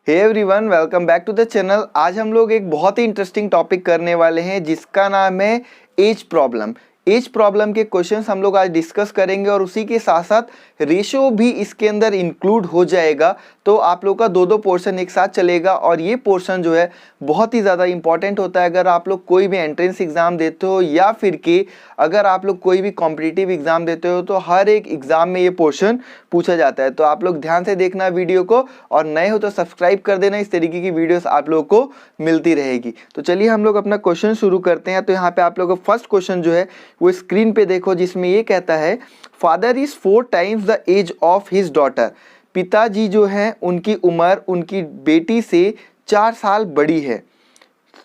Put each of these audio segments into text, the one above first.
Hey everyone, welcome back to the channel. आज हम लोग एक बहुत ही इंटरेस्टिंग टॉपिक करने वाले हैं जिसका नाम है एज प्रॉब्लम। एज प्रॉब्लम के क्वेश्चंस हम लोग आज डिस्कस करेंगे और उसी के साथ साथ रेशो भी इसके अंदर इंक्लूड हो जाएगा। तो आप लोग का दो पोर्शन एक साथ चलेगा और ये पोर्शन जो है बहुत ही ज़्यादा इंपॉर्टेंट होता है अगर आप लोग कोई भी एंट्रेंस एग्ज़ाम देते हो या फिर कि अगर आप लोग कोई भी कॉम्पिटिटिव एग्ज़ाम देते हो तो हर एक एग्ज़ाम में ये पोर्शन पूछा जाता है। तो आप लोग ध्यान से देखना वीडियो को और नए हो तो सब्सक्राइब कर देना, इस तरीके की वीडियोस आप लोगों को मिलती रहेगी। तो चलिए हम लोग अपना क्वेश्चन शुरू करते हैं। तो यहाँ पे आप लोगों का फर्स्ट क्वेश्चन जो है वो स्क्रीन पे देखो, जिसमें ये कहता है father is 4 times the age of his daughter. पिताजी जो है उनकी उम्र उनकी बेटी से 4 साल बड़ी है,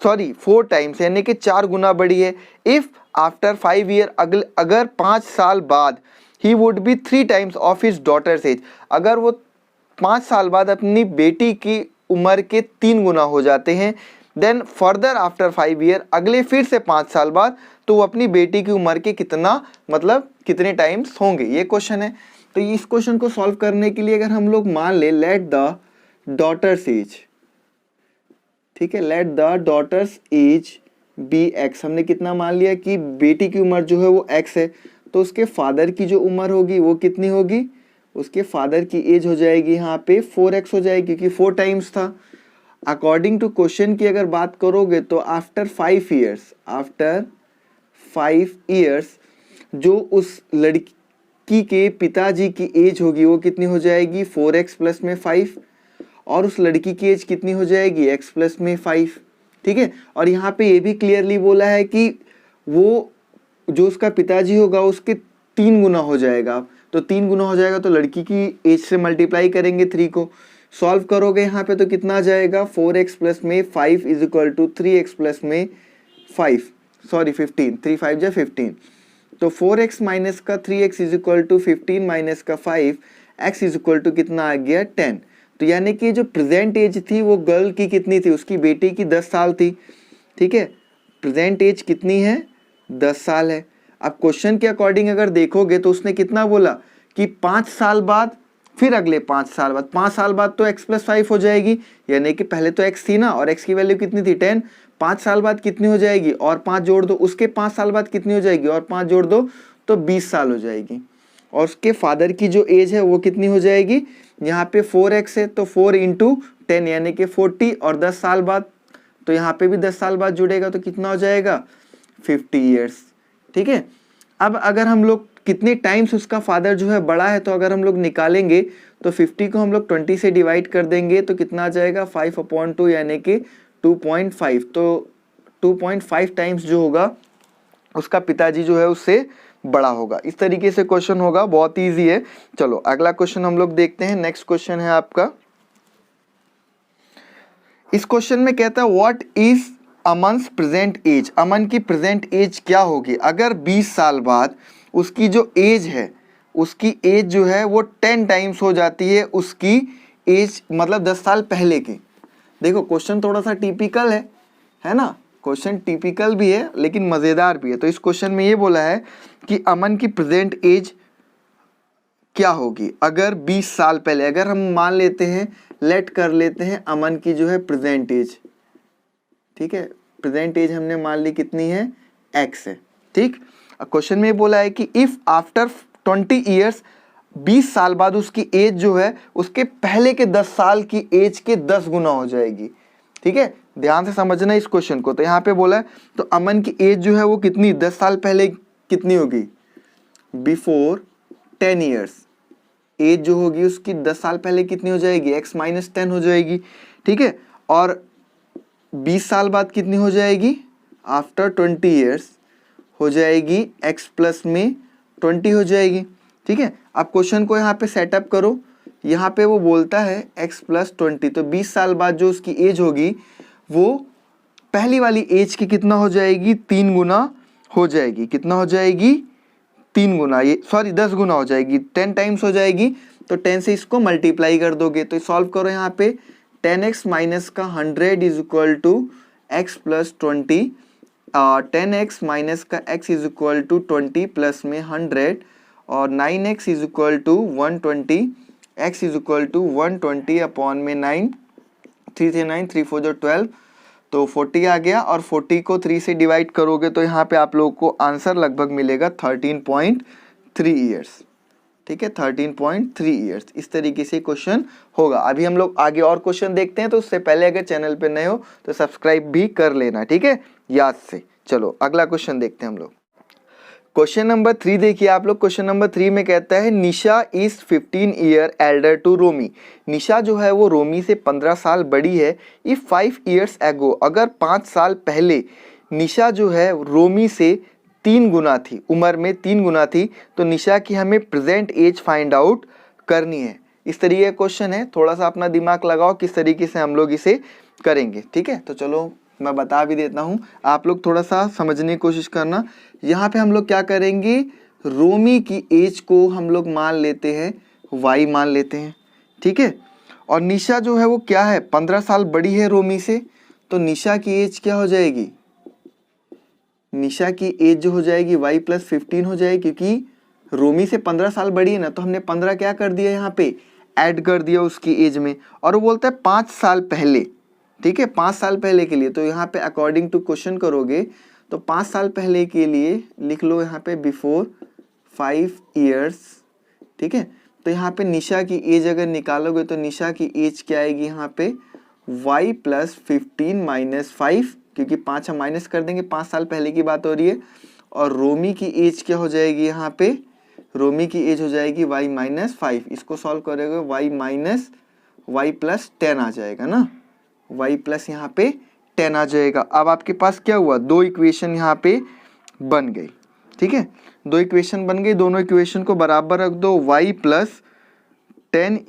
4 टाइम्स यानी कि 4 गुना बड़ी है। इफ आफ्टर 5 ईयर, अगर 5 साल बाद he would be 3 times of his daughters as, अगर वो 5 साल बाद अपनी बेटी की उम्र के 3 गुना हो जाते हैं, देन फर्दर आफ्टर 5 ईयर, अगले फिर से 5 साल बाद तो वो अपनी बेटी की उम्र के कितने टाइम्स होंगे, ये क्वेश्चन है। तो इस क्वेश्चन को सॉल्व करने के लिए अगर हम लोग मान ले लेट द डॉटर्स एज, ठीक है, let the daughter's age be x, हमने कितना मान लिया कि बेटी की उम्र जो है वो एक्स है, तो उसके फादर की जो उम्र होगी वो कितनी होगी, उसके फादर की एज हो जाएगी यहाँ पे 4x हो जाएगी क्योंकि 4 टाइम्स था। अकॉर्डिंग टू क्वेश्चन की अगर बात करोगे तो आफ्टर 5 ईयर्स जो उस लड़की के पिताजी की एज होगी वो कितनी हो जाएगी 4x प्लस में 5, और उस लड़की की एज कितनी हो जाएगी x प्लस में 5, ठीक है। और यहाँ पे ये भी क्लियरली बोला है कि वो जो उसका पिताजी होगा उसके 3 गुना हो जाएगा, तो 3 गुना हो जाएगा तो लड़की की एज से मल्टीप्लाई करेंगे 3 को, सॉल्व करोगे यहाँ पे तो कितना आ जाएगा 4x प्लस में 5 is equal to 3x plus में 15, 3 5 जा 15, तो 4x माइनस का 3x is equal to 15 minus का 5, x इज इक्वल टू कितना आ गया 10। तो यानी कि जो प्रेजेंट एज थी वो गर्ल की कितनी थी, उसकी बेटी की 10 साल थी, ठीक है। प्रेजेंट एज कितनी है 10 साल है। अब क्वेश्चन के अकॉर्डिंग अगर देखोगे तो उसने कितना बोला कि 5 साल बाद फिर अगले 5 साल बाद, 5 साल बाद तो x प्लस 5 हो जाएगी, यानी कि पहले तो x थी ना और x की वैल्यू कितनी थी 10, 5 साल बाद कितनी हो जाएगी और 5 जोड़ दो, उसके 5 साल बाद कितनी हो जाएगी और 5 जोड़ दो तो 20 साल हो जाएगी। और उसके फादर की जो एज है वो कितनी हो जाएगी, यहाँ पे 4x है तो 4 इंटू 10 यानी कि 40, और 10 साल बाद तो यहाँ पे भी 10 साल बाद जुड़ेगा तो कितना हो जाएगा 50 ईयर्स, ठीक है। अब अगर हम लोग कितने टाइम्स उसका फादर जो है बड़ा है, तो अगर हम लोग निकालेंगे तो 50 को हम लोग 20 से डिवाइड कर देंगे तो कितना आ जाएगा 5/2 यानी कि 2.5, तो 2.5 टाइम्स जो होगा उसका पिताजी जो है उससे बड़ा होगा। इस तरीके से क्वेश्चन होगा, बहुत इजी है। चलो अगला क्वेश्चन हम लोग देखते हैं। नेक्स्ट क्वेश्चन है आपका, इस क्वेश्चन में कहता है व्हाट इज अमन्स प्रेजेंट एज, अमन की प्रेजेंट एज क्या होगी अगर 20 साल बाद उसकी जो एज है, उसकी एज जो है वो 10 टाइम्स हो जाती है उसकी एज, मतलब 10 साल पहले की। देखो क्वेश्चन थोड़ा सा टिपिकल है ना, क्वेश्चन टिपिकल भी है लेकिन मज़ेदार भी है। तो इस क्वेश्चन में ये बोला है कि अमन की प्रेजेंट एज क्या होगी अगर 20 साल पहले, अगर हम मान लेते हैं, लेट कर लेते हैं अमन की जो है प्रेजेंट एज, ठीक है, प्रेजेंट एज हमने मान ली कितनी है x है, ठीक। क्वेश्चन में बोला है कि इफ आफ्टर 20 ईयर्स, 20 साल बाद उसकी एज जो है उसके पहले के 10 साल की एज के 10 गुना हो जाएगी, ठीक है। ध्यान से समझना इस क्वेश्चन को। तो यहाँ पे बोला है तो अमन की एज जो है वो कितनी 10 साल पहले कितनी होगी, बिफोर 10 ईयर्स, एज जो होगी उसकी 10 साल पहले कितनी हो जाएगी x माइनस 10 हो जाएगी, ठीक है। और 20 साल बाद कितनी हो जाएगी, आफ्टर 20 ईयर्स हो जाएगी x प्लस में 20 हो जाएगी, ठीक है। अब क्वेश्चन को यहाँ पे सेटअप करो, यहाँ पे वो बोलता है x प्लस 20, तो 20 साल बाद जो उसकी एज होगी वो पहली वाली एज की कितना हो जाएगी 3 गुना हो जाएगी, कितना हो जाएगी 3 गुना, ये 10 गुना हो जाएगी, 10 टाइम्स हो जाएगी, तो 10 से इसको मल्टीप्लाई कर दोगे। तो सॉल्व करो यहाँ पे 10x माइनस का 100 is equal to x plus 20, 10x minus का x is equal to 20 plus में 100, और 9x is equal to 120, x is equal to 120 upon में 9, 3 3 9, 3 4 जो 12, तो 40 आ गया। और 40 को 3 से डिवाइड करोगे तो यहाँ पे आप लोगों को आंसर लगभग मिलेगा 13.3 ईयर्स। ठीक है, 13.3 ईयर्स। इस तरीके से क्वेश्चन होगा। अभी हम लोग आगे और क्वेश्चन देखते हैं, तो उससे पहले अगर चैनल पे नए हो तो सब्सक्राइब भी कर लेना, ठीक है, याद से। चलो अगला क्वेश्चन देखते हैं हम लोग। क्वेश्चन नंबर 3 देखिए आप लोग। क्वेश्चन नंबर 3 में कहता है निशा इज 15 ईयर एल्डर टू रोमी। निशा जो है वो रोमी से 15 साल बड़ी है। इफ 5 ईयर्स एगो, अगर 5 साल पहले निशा जो है रोमी से 3 गुना थी, उम्र में 3 गुना थी, तो निशा की हमें प्रेजेंट एज फाइंड आउट करनी है। इस तरीके का क्वेश्चन है, थोड़ा सा अपना दिमाग लगाओ किस तरीके से हम लोग इसे करेंगे। ठीक है, तो चलो मैं बता भी देता हूँ, आप लोग थोड़ा सा समझने की कोशिश करना। यहाँ पे हम लोग क्या करेंगे, रोमी की एज को हम लोग मान लेते हैं y मान लेते हैं। ठीक है, और निशा जो है वो क्या है, 15 साल बड़ी है रोमी से, तो निशा की एज क्या हो जाएगी, निशा की एज जो हो जाएगी y + 15 हो जाएगी, क्योंकि रोमी से 15 साल बड़ी है ना, तो हमने 15 क्या कर दिया यहाँ पे, ऐड कर दिया उसकी एज में। और वो बोलता है 5 साल पहले, ठीक है, 5 साल पहले के लिए, तो यहाँ पे अकॉर्डिंग टू क्वेश्चन करोगे तो 5 साल पहले के लिए लिख लो यहाँ पे बिफोर 5 ईयर्स। ठीक है, तो यहाँ पे निशा की एज अगर निकालोगे तो निशा की एज क्या आएगी यहाँ पे y + 15 - 5, क्योंकि 5 हम माइनस कर देंगे, 5 साल पहले की बात हो रही है। और रोमी की एज क्या हो जाएगी यहाँ पे, रोमी की एज हो जाएगी y - 5। इसको सॉल्व करोगे y + 10 आ जाएगा ना, y प्लस यहाँ पे 10 आ जाएगा। अब आपके पास क्या हुआ, 2 इक्वेशन यहाँ पे बन गई। ठीक है, 2 इक्वेशन बन गई, दोनों इक्वेशन को बराबर रख दो। y + 10 =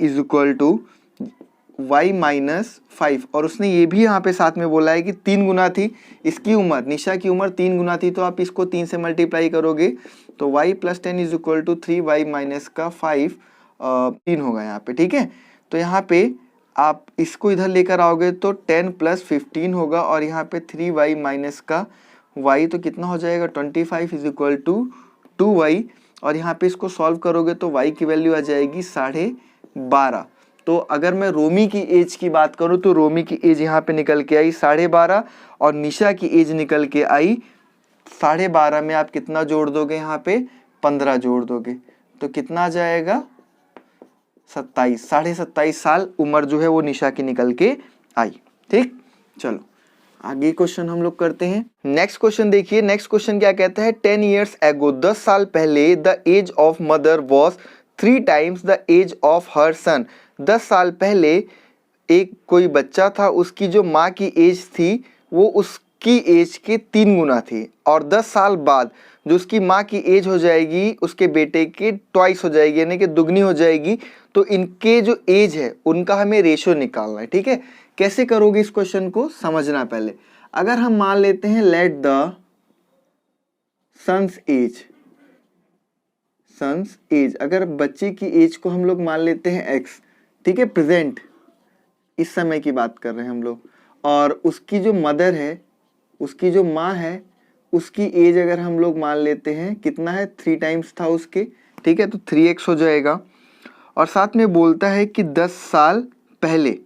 y - 5। और उसने ये भी यहाँ पे साथ में बोला है कि 3 गुना थी इसकी उम्र, निशा की उम्र 3 गुना थी, तो आप इसको 3 से मल्टीप्लाई करोगे तो y + 10 = 3y - 5 3 होगा यहाँ पे। ठीक है, तो यहाँ पे आप इसको इधर लेकर आओगे तो 10 + 15 होगा, और यहाँ पे 3y - y तो कितना हो जाएगा 25 = 2y। और यहाँ पे इसको सॉल्व करोगे तो y की वैल्यू आ जाएगी 12.5। तो अगर मैं रोमी की एज की बात करूँ तो रोमी की एज यहाँ पे निकल के आई 12.5, और निशा की एज निकल के आई 12.5 में आप कितना जोड़ दोगे, यहाँ पे 15 जोड़ दोगे, तो कितना आ जाएगा 27, 27.5 साल उम्र जो है वो निशा की निकल के आई। ठीक, चलो आगे क्वेश्चन हम लोग करते हैं। नेक्स्ट क्वेश्चन देखिए। नेक्स्ट क्वेश्चन क्या कहता है, 10 ईयर्स एगो, 10 साल पहले the age of mother was 3 times the age of her son. 10 साल पहले एक कोई बच्चा था, उसकी जो माँ की एज थी वो उसकी एज के 3 गुना थी, और 10 साल बाद जो उसकी माँ की एज हो जाएगी उसके बेटे के ट्वाइस हो जाएगी, यानी कि दुगनी हो जाएगी। तो इनके जो एज है उनका हमें रेशो निकालना है। ठीक है, कैसे करोगे इस क्वेश्चन को समझना पहले। अगर हम मान लेते हैं लेट द सन्स एज, अगर बच्चे की एज को हम लोग मान लेते हैं x, ठीक है, प्रेजेंट इस समय की बात कर रहे हैं हम लोग, और उसकी जो मदर है, उसकी जो माँ है, उसकी एज अगर हम लोग मान लेते हैं कितना है, 3 टाइम्स था उसके। ठीक है, तो 3x हो जाएगा। और साथ में बोलता है कि 10 साल पहले,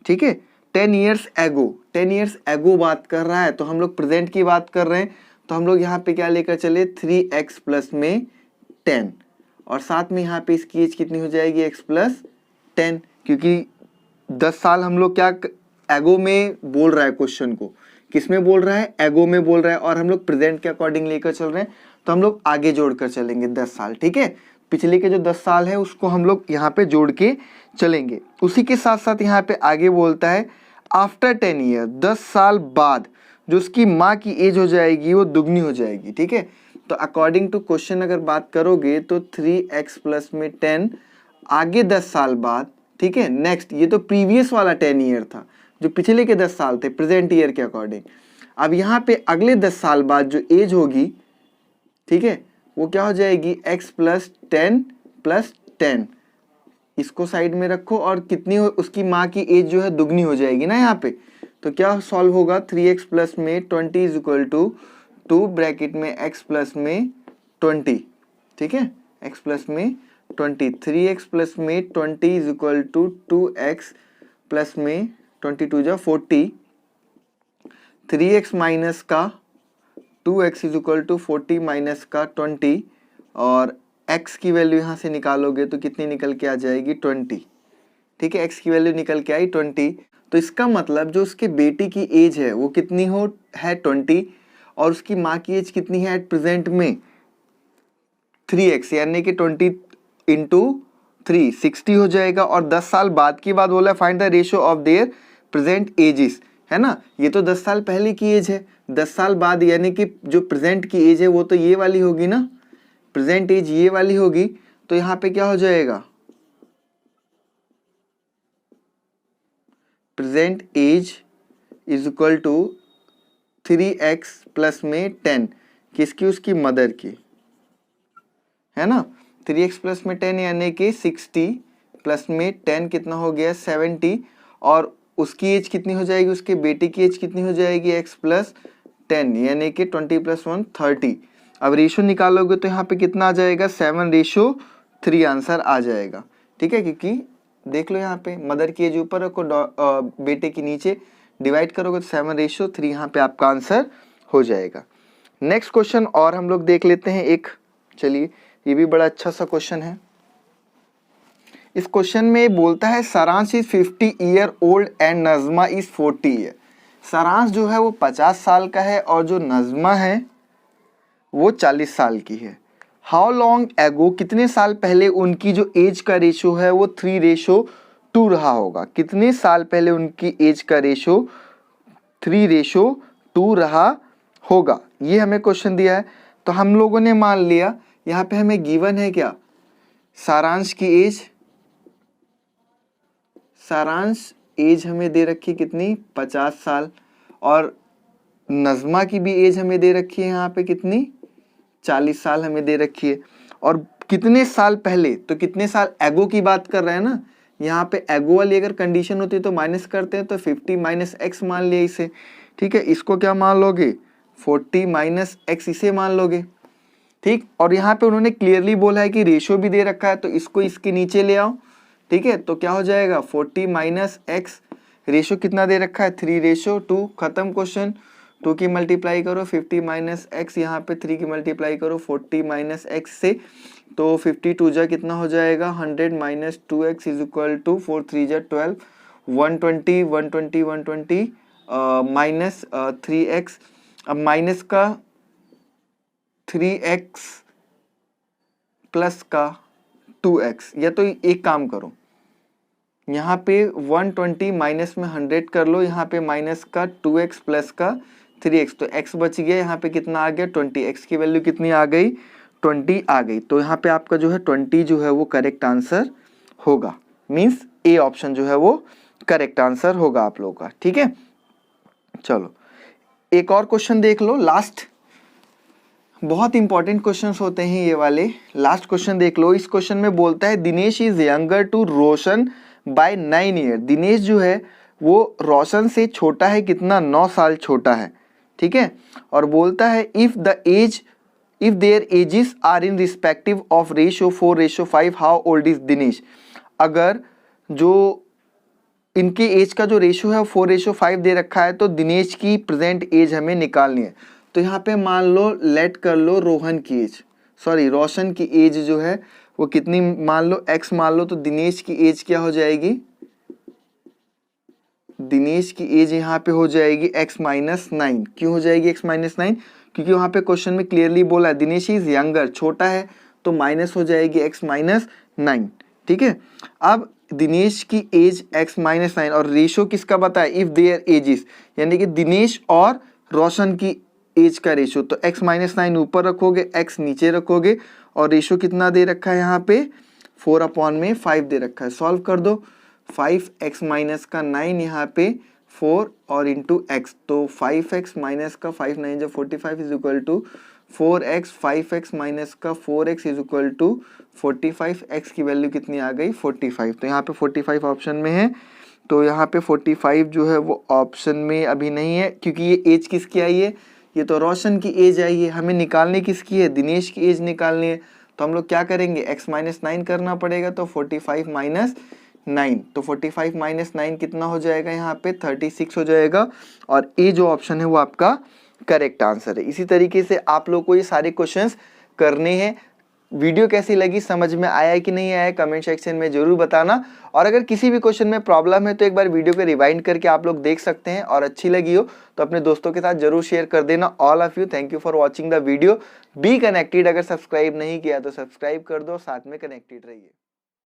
ठीक है, 10 ईयर्स एगो, 10 ईयर्स एगो बात कर रहा है, तो हम लोग प्रेजेंट की बात कर रहे हैं, तो हम लोग यहाँ पे क्या लेकर चले 3x + 10, और साथ में यहाँ पे इसकी एज कितनी हो जाएगी x + 10, क्योंकि 10 साल हम लोग क्या एगो में बोल रहा है, क्वेश्चन को किस में बोल रहा है, एगो में बोल रहा है, और हम लोग प्रेजेंट के अकॉर्डिंग लेकर चल रहे हैं, तो हम लोग आगे जोड़कर चलेंगे 10 साल। ठीक है, पिछले के जो 10 साल है उसको हम लोग यहाँ पे जोड़ के चलेंगे। उसी के साथ साथ यहाँ पे आगे बोलता है आफ्टर 10 ईयर, 10 साल बाद जो उसकी माँ की एज हो जाएगी वो दुगनी हो जाएगी। ठीक है, तो अकॉर्डिंग टू क्वेश्चन अगर बात करोगे तो 3x + 10 आगे 10 साल बाद। ठीक है, नेक्स्ट ये तो प्रीवियस वाला 10 ईयर था, जो पिछले के 10 साल थे प्रेजेंट ईयर के अकॉर्डिंग। अब यहाँ पे अगले 10 साल बाद जो एज होगी, ठीक है, वो क्या हो जाएगी x + 10 + 10, इसको साइड में रखो, और कितनी उसकी माँ की एज जो है दुगनी हो जाएगी ना यहाँ पे, तो क्या सॉल्व होगा 3x + 20 = 2 ब्रैकेट में x + 20। ठीक है, x + 20, 3x + 20 = 2x + 22 जा 40, 3x माइनस का 2x is equal to 40 minus का 20, और x की वैल्यू यहाँ से निकालोगे तो कितनी निकल के आ जाएगी 20। ठीक है, x की वैल्यू निकल के आई 20। तो इसका मतलब जो उसके बेटी की एज है वो कितनी है 20, और उसकी माँ की एज कितनी है एट प्रेजेंट में 3x, यानी कि 20 इंटू 3 60 हो जाएगा। और 10 साल बाद की बात बोला, find the ratio of their present ages, है ना। ये तो 10 साल पहले की एज है, 10 साल बाद यानी कि जो प्रेजेंट की एज है वो तो ये वाली होगी ना, प्रेजेंट एज ये वाली होगी। तो यहाँ पे क्या हो जाएगा, present age is equal to 3x plus में 10, किसकी, उसकी मदर की, है ना। 3x प्लस में 10 यानी कि 60 प्लस में 10 कितना हो गया 70, और उसकी एज कितनी हो जाएगी, उसके बेटे की एज कितनी हो जाएगी x प्लस 10 यानी कि 20 प्लस 1 30। अब रेशो निकालोगे तो यहाँ पे कितना आ जाएगा 7:3 आंसर आ जाएगा। ठीक है, क्योंकि देख लो यहाँ पे मदर की एज ऊपर रखो, बेटे की नीचे, डिवाइड करोगे तो 7:3 यहाँ पे आपका आंसर हो जाएगा। नेक्स्ट क्वेश्चन और हम लोग देख लेते हैं एक, चलिए ये भी बड़ा अच्छा सा क्वेश्चन है। इस क्वेश्चन में बोलता है सारांश is 50 year old and Najma is 40 year. सारांश जो है वो 50 साल का है और जो नजमा है वो 40 साल की है। हाउ लॉन्ग एगो, कितने साल पहले उनकी जो एज का रेशो है वो 3:2 रहा होगा। कितने साल पहले उनकी एज का रेशो 3:2 रहा होगा, ये हमें क्वेश्चन दिया है। तो हम लोगों ने मान लिया, यहाँ पे हमें गिवन है क्या, सारांश की एज, सारांश एज हमें दे रखी कितनी 50 साल, और नजमा की भी एज हमें दे रखी है यहाँ पे कितनी 40 साल हमें दे रखी है। और कितने साल पहले, तो कितने साल एगो की बात कर रहे हैं ना, यहाँ पे एगो वाली अगर कंडीशन होती है तो माइनस करते हैं, तो 50 माइनस एक्स मान लिया इसे। ठीक है, इसको क्या मान लोगे 40 माइनस एक्स इसे मान लोगे। ठीक, और यहाँ पे उन्होंने क्लियरली बोला है कि रेशो भी दे रखा है, तो इसको इसके नीचे ले आओ। ठीक है, तो क्या हो जाएगा 40 माइनस एक्स, रेशो कितना दे रखा है 3:2, खत्म क्वेश्चन। 2 की मल्टीप्लाई करो 50 माइनस एक्स, यहाँ पे 3 की मल्टीप्लाई करो 40 माइनस एक्स से, तो 52 जा कितना हो जाएगा 100 minus 2x is equal to 4 3 जा 12, 120 120 120 माइनस 3x। अब माइनस का 3x प्लस का 2x, या तो एक काम करो यहाँ पे 120 माइनस में 100 कर लो, यहाँ पे माइनस का 2x प्लस का 3x, तो x बच गया, यहाँ पे कितना आ गया 20, x की वैल्यू कितनी आ गई 20 आ गई। तो यहाँ पे आपका जो है 20 जो है वो करेक्ट आंसर होगा, मीन्स ए ऑप्शन जो है वो करेक्ट आंसर होगा आप लोगों का। ठीक है, चलो एक और क्वेश्चन देख लो, लास्ट, बहुत इंपॉर्टेंट क्वेश्चंस होते हैं ये वाले। लास्ट क्वेश्चन देख लो, इस क्वेश्चन में बोलता है Dinesh is younger to Roshan by 9 year. दिनेश जो है वो रोशन से छोटा है, कितना 9 साल छोटा है। ठीक है, और बोलता है if their ages are in respective of ratio 4:5 how old is Dinesh. अगर जो इनके एज का जो रेशियो है 4:5 दे रखा है, तो दिनेश की प्रेजेंट एज हमें निकालनी है। तो यहाँ पे मान लो लेट कर लो रोहन की एज, सॉरी रोशन की एज जो है वो कितनी मान लो x मान लो, तो दिनेश की एज क्या हो जाएगी, दिनेश की एज यहाँ पे हो जाएगी x-9। क्यों हो जाएगी x-9, क्योंकि वहाँ पे क्वेश्चन में क्लियरली बोला है दिनेश इज यंगर, छोटा है, तो माइनस हो जाएगी x-9। ठीक है, अब दिनेश की एज x-9 और रेशो किसका बताया इफ देयर एजेस, यानी कि दिनेश और रोशन की एज का रेशो, तो x-9 ऊपर रखोगे, x नीचे रखोगे, और रेशो कितना दे रखा है यहाँ पे 4/5 दे रखा है। सॉल्व कर दो, 5x माइनस का 9 यहाँ पे 4 और इंटू x, तो 5x माइनस का 5 9 जो 45 is equal to 4x, 5x minus का 4x is equal to 45, x की वैल्यू कितनी आ गई 45। तो यहाँ पे 45 ऑप्शन में है, तो यहाँ पे 45 जो है वो ऑप्शन में अभी नहीं है, क्योंकि ये एज किसकी आई है, ये तो रोशन की एज आई है, हमें निकालने किसकी है, दिनेश की एज निकालनी है। तो हम लोग क्या करेंगे x-9 करना पड़ेगा, तो 45 माइनस 9, तो 45 माइनस 9 कितना हो जाएगा यहाँ पे 36 हो जाएगा, और ए जो ऑप्शन है वो आपका करेक्ट आंसर है। इसी तरीके से आप लोग को ये सारे क्वेश्चंस करने हैं। वीडियो कैसी लगी, समझ में आया कि नहीं आया, कमेंट सेक्शन में जरूर बताना। और अगर किसी भी क्वेश्चन में प्रॉब्लम है तो एक बार वीडियो को रिवाइंड करके आप लोग देख सकते हैं, और अच्छी लगी हो तो अपने दोस्तों के साथ जरूर शेयर कर देना। All of you, thank you for watching the video. Be connected, अगर सब्सक्राइब नहीं किया तो सब्सक्राइब कर दो, साथ में कनेक्टेड रहिए।